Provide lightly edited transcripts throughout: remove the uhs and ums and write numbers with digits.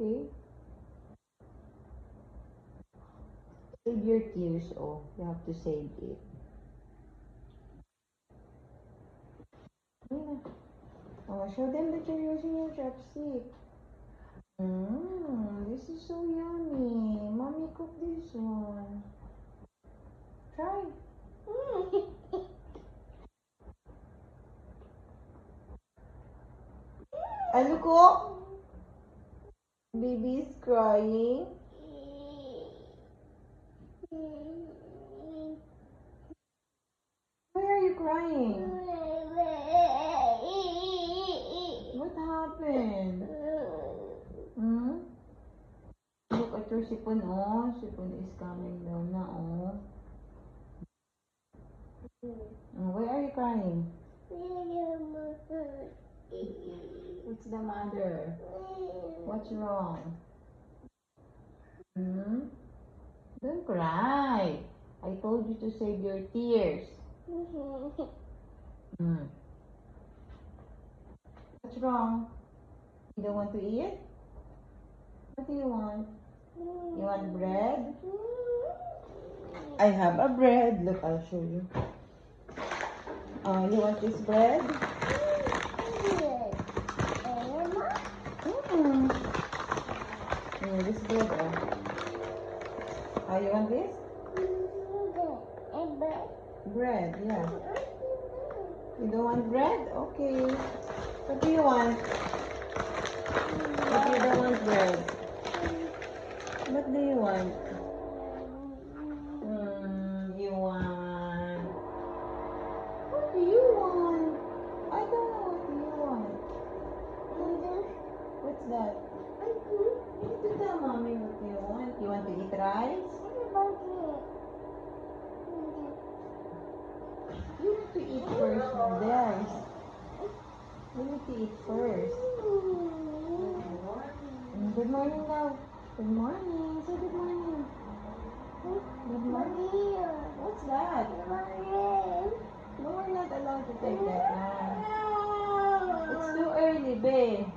okay? Save your tears, oh. You have to save it. Yeah. Oh, show them that you're using your chopstick. This is so yummy. Mommy cooked this one. Try. Ano ko? Baby is crying. Why are you crying? What happened? Look at your sipon, oh. Sipon is coming down na, oh. Why are you crying? What's the matter? What's wrong? Don't cry. I told you to save your tears. What's wrong? You don't want to eat? What do you want? You want bread? I have a bread. Look, I'll show you. You want this bread? This bread. You want this? Bread, yeah. You don't want bread? Okay. What do you want? If you don't want bread, what do you want? You want... What do you want? I don't know what you want. What's that? You need to tell mommy what you want. You want to eat rice? You need to eat first, noodles. You need to eat first. Good morning now. Good morning. Say good morning. Good morning. What's that? No, we're not allowed to take that now. It's too early, babe.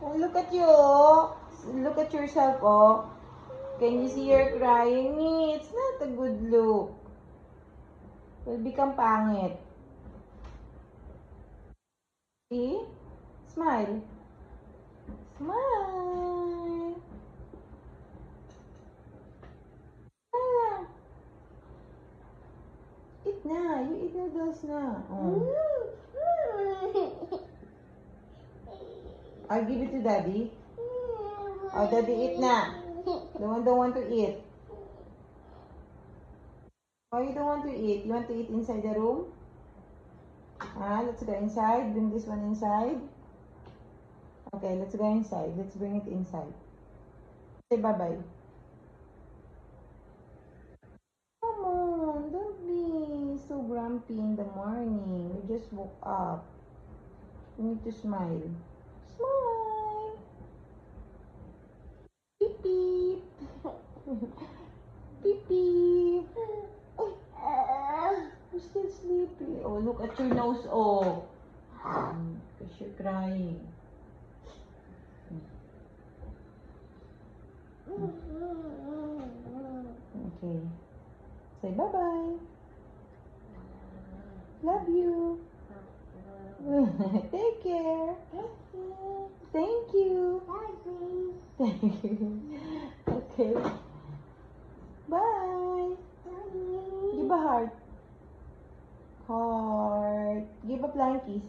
Oh, look at you. Look at yourself, oh. Can you see you're crying? It's not a good look. You'll become pangit. See? Smile. Smile. Smile. Eat na. You eat noodles na. I'll give it to daddy. Oh, daddy, eat na. The one don't want to eat. Why you don't want to eat? You want to eat inside the room? Let's go inside. Bring this one inside. Okay, let's go inside. Let's bring it inside. Say bye-bye. Come on, don't be so grumpy in the morning. You just woke up. You need to smile. Smile. Beep beep. Beep beep. Oh, you're still sleepy. Oh, look at your nose. Oh, because you're crying. Okay. Say bye-bye. Love you. Take care. Thank you. Thank you. Okay. Bye. Give a heart. Heart. Give a flying kiss.